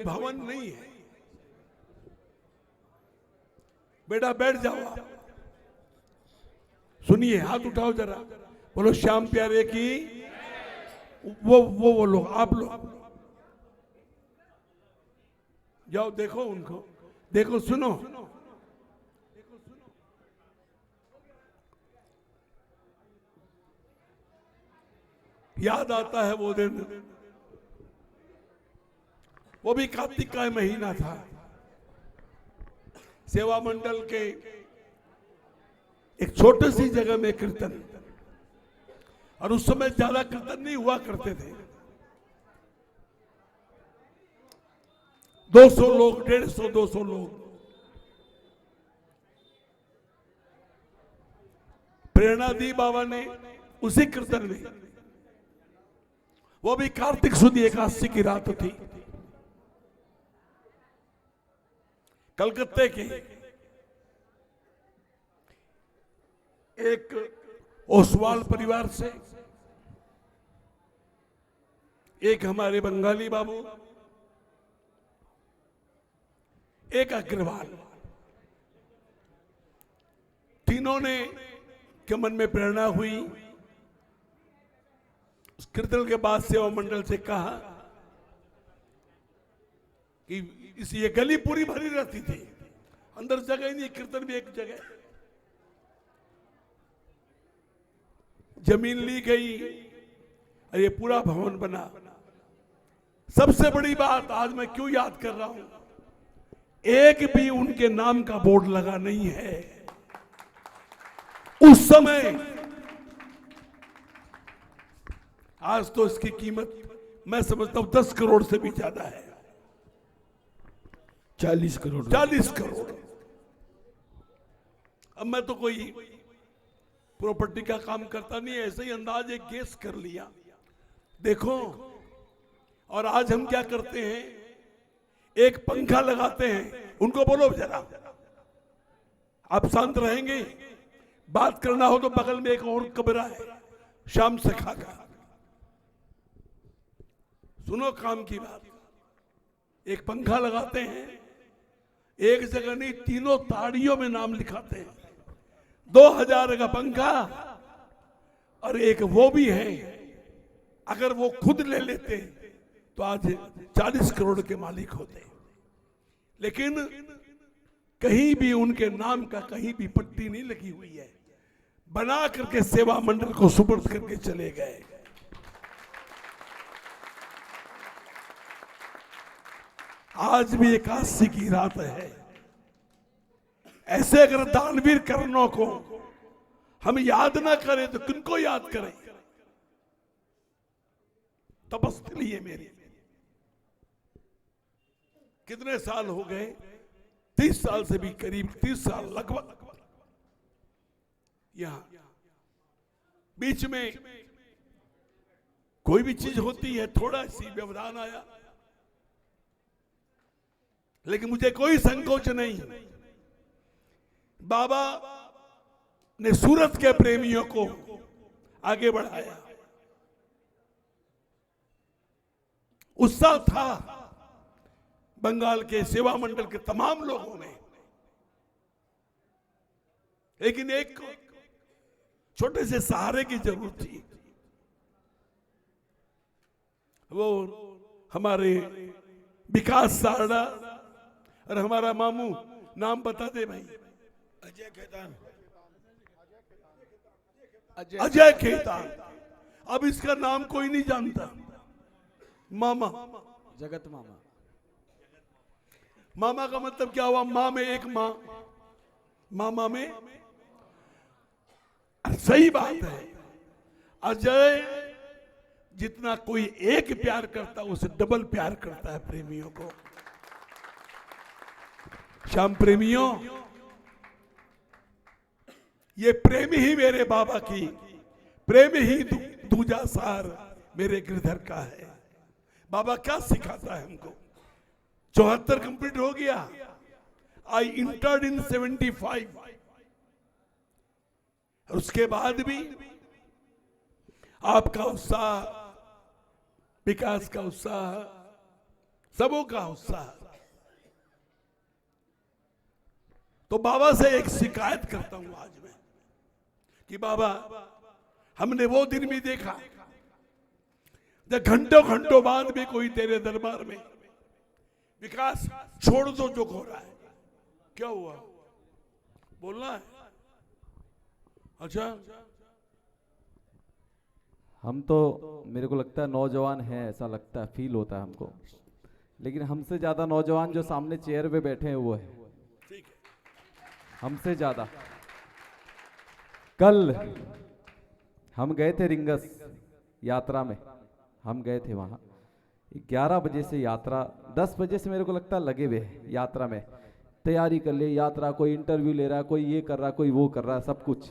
भवन नहीं है। बेटा बैठ जाओ आप। सुनिए, हाथ उठाओ जरा, बोलो श्याम प्यारे की। वो लोग, आप लोग जाओ, देखो उनको, देखो, सुनो। याद आता है वो दिन, वो भी कार्तिक का महीना था। सेवा मंडल के एक छोटी सी जगह में कीर्तन, और उस समय ज्यादा कीर्तन नहीं हुआ करते थे। 200 लोग, 150, 200 लोग। प्रेरणा दी बाबा ने उसी कीर्तन में, वो भी कार्तिक सुद एकादशी की रात थी। कलकत्ते के एक ओसवाल परिवार से, एक हमारे बंगाली बाबू, एक अग्रवाल, तीनों ने के मन में प्रेरणा हुई। उस कीर्तन के बाद सेवा मंडल से कहा कि ये गली पूरी भरी रहती थी, अंदर जगह ही नहीं, कीर्तन भी एक जगह। जमीन ली गई और ये पूरा भवन बना। सबसे बड़ी बात आज मैं क्यों याद कर रहा हूं, एक भी उनके नाम का बोर्ड लगा नहीं है। उस समय, आज तो इसकी कीमत मैं समझता हूं 10 करोड़ से भी ज्यादा है। 40 करोड़। 40 करोड़। अब मैं तो कोई प्रॉपर्टी का काम करता नहीं, ऐसे ही अंदाज एक गेस कर लिया। देखो, और आज हम क्या करते हैं, एक पंखा लगाते हैं, उनको बोलो जरा आप शांत रहेंगे, बात करना हो तो बगल में एक और कमरा है श्याम सखा का, सुनो काम की बात। एक पंखा लगाते हैं, एक जगह नहीं, तीनों ताड़ियों में नाम लिखाते हैं। 2000 का पंखा, और एक वो भी है, अगर वो खुद ले लेते तो आज 40 करोड़ के मालिक होते। लेकिन कहीं भी उनके नाम का कहीं भी पट्टी नहीं लगी हुई है, बना करके सेवा मंडल को सुपुर्द करके चले गए। आज भी एकादशी की रात है। ऐसे अगर दानवीर कर्णों को हम याद ना करें तो किनको याद करें। तपस्या है मेरी, कितने साल हो गए, 30 साल से भी करीब, 30 साल लगभग। यहां बीच में कोई भी चीज होती है, थोड़ा सी व्यवधान आया, लेकिन मुझे कोई संकोच नहीं। बाबा ने सूरत के प्रेमियों को आगे बढ़ाया, उत्साह था बंगाल के सेवा मंडल के तमाम लोगों में। लेकिन एक छोटे से सहारे की जरूरत थी। वो हमारे विकास सारड़ा और हमारा मामू, नाम बता दे भाई। अजय खेतान। अजय खेतान। अब इसका नाम कोई नहीं जानता। मामा, जगत मामा। मामा का मतलब क्या हुआ, माँ में एक माँ, मामा में। सही बात है, अजय जितना कोई एक प्यार करता उसे डबल प्यार करता है प्रेमियों को। श्याम प्रेमियों, ये प्रेम ही मेरे बाबा की, प्रेम ही दूजा सार मेरे गिरधर का है। बाबा क्या सिखाता है हमको। 74 कंप्लीट हो गया। आई इंटर्ड इन 75। उसके बाद भी आपका उत्साह, विकास का उत्साह, सबों का उत्साह। तो बाबा से एक शिकायत करता हूं आज मैं कि बाबा, हमने वो दिन भी देखा जब घंटों घंटों बाद भी कोई तेरे दरबार में विकास छोड़ दो जो हो रहा है, क्या हुआ बोलना है? अच्छा, हम तो, मेरे को लगता है नौजवान हैं, ऐसा लगता है, फील होता है हमको, लेकिन हमसे ज्यादा नौजवान जो सामने चेयर पे बैठे हैं वो है, ठीक है। हमसे ज्यादा। कल हम गए थे रिंगस यात्रा में, हम गए थे वहाँ 11 बजे से यात्रा, 10 बजे से मेरे को लगता है लगे हुए हैं यात्रा में, तैयारी कर ले यात्रा, कोई इंटरव्यू ले रहा है, कोई ये कर रहा है, कोई वो कर रहा है, सब कुछ।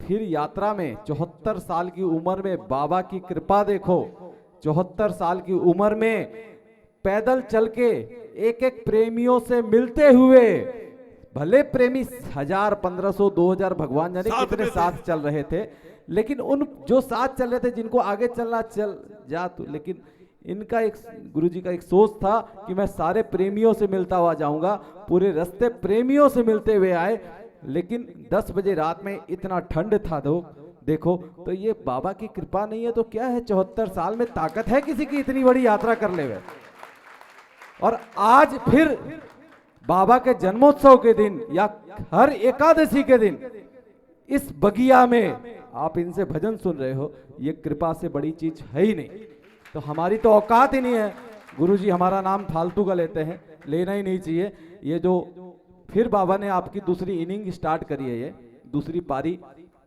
फिर यात्रा में 74 साल की उम्र में बाबा की कृपा देखो, 74 साल की उम्र में पैदल चल के एक एक प्रेमियों से मिलते हुए, भले प्रेमी 1000, 1500, 2000 भगवान जाने कितने साथ चल रहे थे, लेकिन उन जो साथ चल रहे थे, जिनको आगे चलना चल जा तू, लेकिन इनका एक, गुरुजी का एक सोच था कि मैं सारे प्रेमियों से मिलता हुआ जाऊंगा, पूरे रास्ते प्रेमियों से मिलते हुए आए। लेकिन 10 बजे रात में इतना ठंड था, तो देखो, तो ये बाबा की कृपा नहीं है तो क्या है? 74 साल में ताकत है किसी की इतनी बड़ी यात्रा कर ले हुए। और आज फिर बाबा के जन्मोत्सव के दिन या हर एकादशी के दिन इस बगिया में आप इनसे भजन सुन रहे हो, ये कृपा से बड़ी चीज है ही नहीं। तो हमारी तो औकात ही नहीं है, गुरुजी हमारा नाम फालतू का लेते हैं, लेना ही नहीं चाहिए। ये जो फिर बाबा ने आपकी दूसरी इनिंग स्टार्ट करी है, ये दूसरी पारी,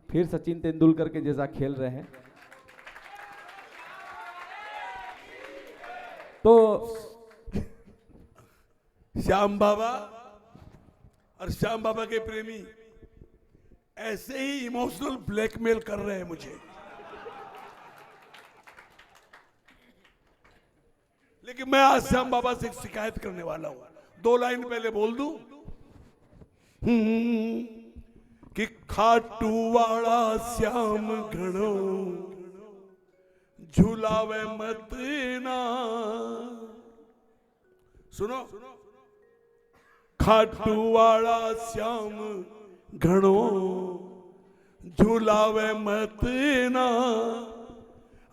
फिर सचिन तेंदुलकर के जैसा खेल रहे हैं। तो श्याम बाबा और श्याम बाबा के प्रेमी ऐसे ही इमोशनल ब्लैकमेल कर रहे हैं मुझे, लेकिन मैं आज श्याम बाबा से शिकायत करने वाला हूं। 2 लाइन पहले बोल दूं कि खाटू वाला श्याम घणो झूलावे मत ना, सुनो, खाटू वाला श्याम घणो झूलावे मत ना,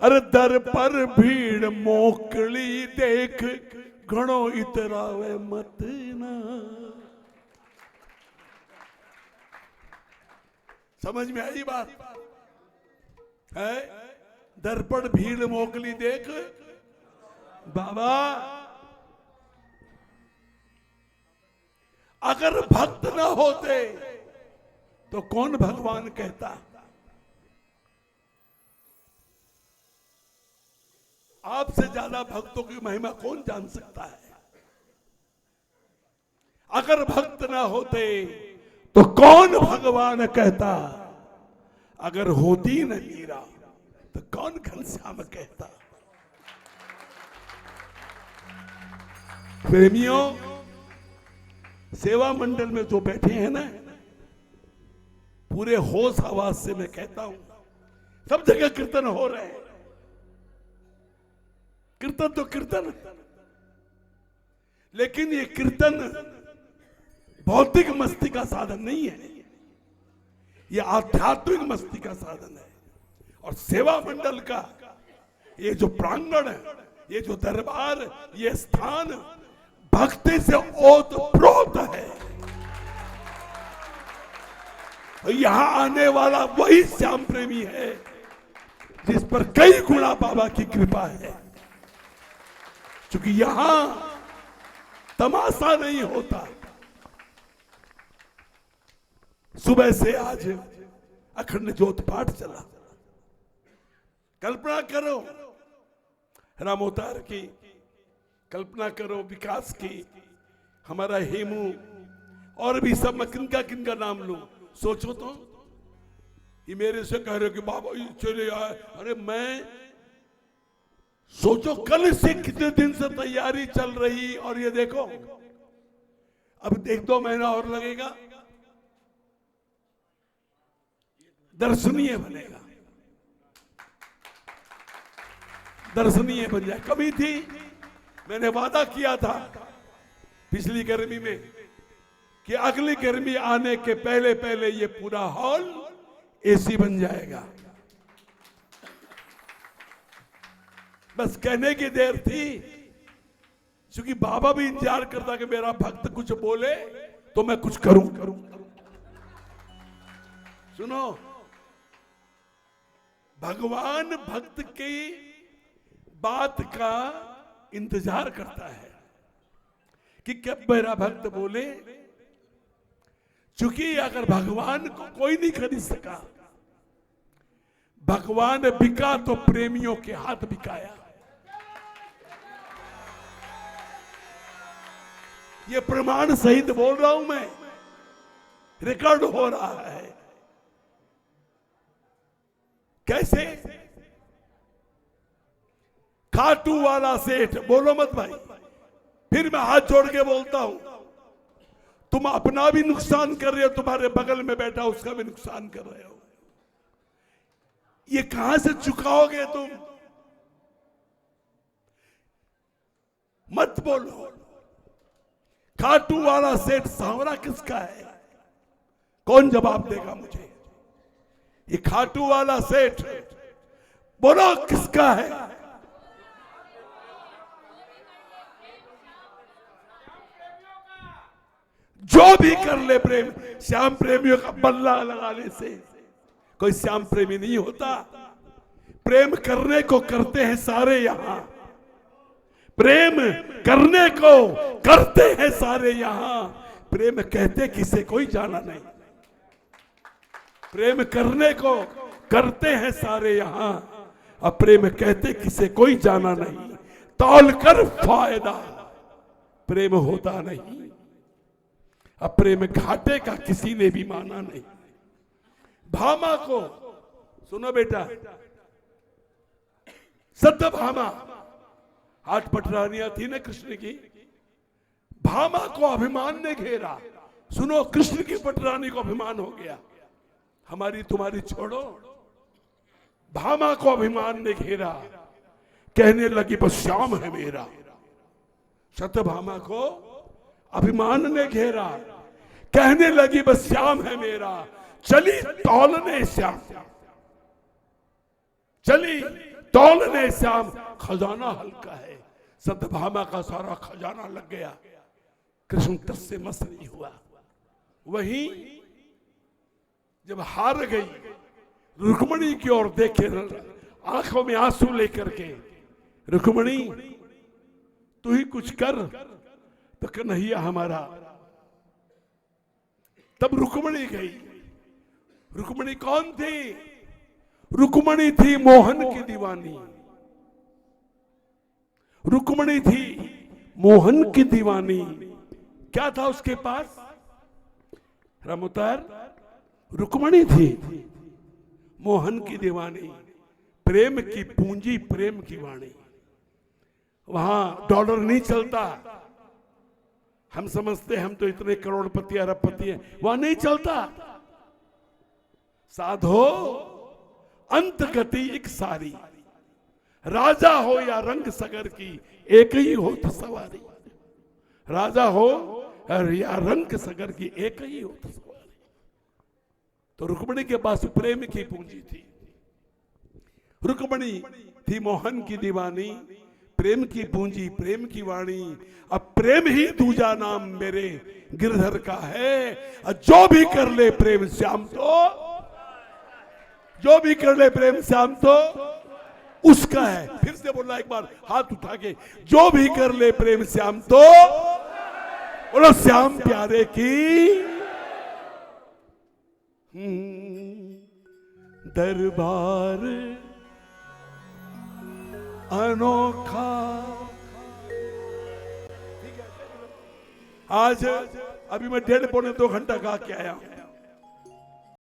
अरे दर पर भीड़ मोकली देख घणो इतरावे मत ना। समझ में आई बात है? दर पर भीड़ मोकली देख, बाबा अगर भक्त ना होते तो कौन भगवान कहता? आपसे ज्यादा भक्तों की महिमा कौन जान सकता है? अगर भक्त ना होते तो कौन भगवान कहता? अगर होती न मीरा तो कौन घनश्याम कहता? प्रेमियों, सेवा मंडल में जो बैठे हैं ना, पूरे होश आवाज से मैं कहता हूं, सब जगह कीर्तन हो रहे हैं। कीर्तन तो कीर्तन, लेकिन ये कीर्तन भौतिक मस्ती का साधन नहीं है, ये आध्यात्मिक मस्ती का साधन है। और सेवा मंडल का ये जो प्रांगण है, ये जो दरबार, ये स्थान भक्ति से ओतप्रोत है। यहां आने वाला वही श्याम प्रेमी है जिस पर कई गुणा बाबा की कृपा है, क्योंकि यहां तमाशा नहीं होता। सुबह से आज अखंड ज्योत पाठ चला। कल्पना करो रामोतार की, कल्पना करो विकास की, हमारा हेमू, और भी सब, मैं किनका किनका नाम लूं? सोचो तो, ये मेरे से कह रहे कि बाबा ये चले आए। अरे मैं सोचो, कल से कितने दिन से तैयारी चल रही, और ये देखो अब 1-2 महीना और लगेगा, दर्शनीय बनेगा, दर्शनीय बन जाए। कमी थी मैंने वादा किया था पिछली गर्मी में कि अगली गर्मी आने के पहले पहले ये पूरा हॉल एसी बन जाएगा। बस कहने की देर थी, क्योंकि बाबा भी इंतजार करता कि मेरा भक्त कुछ बोले तो मैं कुछ करूं। सुनो, भगवान भक्त की बात का इंतजार करता है कि कब मेरा भक्त बोले। चूंकि अगर भगवान को कोई नहीं खरीद सका, भगवान बिका तो प्रेमियों के हाथ बिकाया। ये प्रमाण सहित बोल रहा हूं मैं, रिकॉर्ड हो रहा है। कैसे? खाटू वाला सेठ, बोलो मत भाई, फिर मैं हाथ जोड़ के बोलता हूं, तुम अपना भी नुकसान कर रहे हो, तुम्हारे बगल में बैठा उसका भी नुकसान कर रहे हो। ये कहां से चुकाओगे तुम? मत बोलो। खाटू वाला सेठ सांवरा किसका है? कौन जवाब देगा मुझे? ये खाटू वाला सेठ बोलो किसका है? जो भी कर ले प्रेम, श्याम प्रेमियों का बल्ला लगाने से कोई श्याम प्रेमी नहीं होता। प्रेम करने को करते हैं सारे यहां, प्रेम करने को करते हैं सारे यहां, प्रेम कहते किसे कोई जाना नहीं। प्रेम करने को करते हैं सारे यहां, अब प्रेम कहते किसे कोई जाना नहीं। तौल कर फायदा प्रेम होता नहीं, अब प्रेम घाटे का किसी ने भी माना नहीं। भामा को सुनो बेटा, सत्यभामा 8 पटरानियां थी ना कृष्ण की, भामा को अभिमान ने घेरा। सुनो, कृष्ण की पटरानी को अभिमान हो गया, हमारी तुम्हारी छोड़ो, भामा को अभिमान ने घेरा, कहने लगी बस श्याम है मेरा। सत्यभामा को अभिमान ने घेरा, कहने लगी बस श्याम है मेरा। चली तौलने श्याम, चली तौलने श्याम, खजाना हल्का है। सत्यभामा का सारा खजाना लग गया, कृष्ण तस से मस नहीं हुआ। वहीं जब हार गई, रुक्मणी की ओर देखे, आंखों में आंसू लेकर के, रुक्मणी तू ही कुछ कर तो कन्हैया हमारा। तब रुक्मणी गई। रुक्मणी कौन थी? रुक्मणी थी मोहन की दीवानी, रुक्मणी थी मोहन की दीवानी। क्या था उसके पास? रामोतार, रुक्मणी थी मोहन की दीवानी, प्रेम की पूंजी, प्रेम की वाणी। वहां डॉलर नहीं चलता, हम समझते हम तो इतने करोड़पति अरबपति हैं, वहां नहीं चलता। साधो अंत गति एक सारी, राजा हो या रंग सगर की एक ही हो तो सवारी। राजा हो या रंग सगर की एक ही हो तो सवारी। तो रुक्मणी के पास प्रेम की पूंजी थी। रुक्मणी थी मोहन की दीवानी, प्रेम की पूंजी, प्रेम की वाणी। अब प्रेम ही दूजा नाम मेरे गिरधर का है। जो भी कर ले प्रेम श्याम तो, जो भी कर ले प्रेम श्याम तो उसका है। फिर से बोला एक बार हाथ उठा के, जो भी कर ले प्रेम श्याम तो, बोलो श्याम प्यारे की। दरबार अनोखा। आज अभी मैं 1.5 पौने 2 घंटा गा के आया हूं।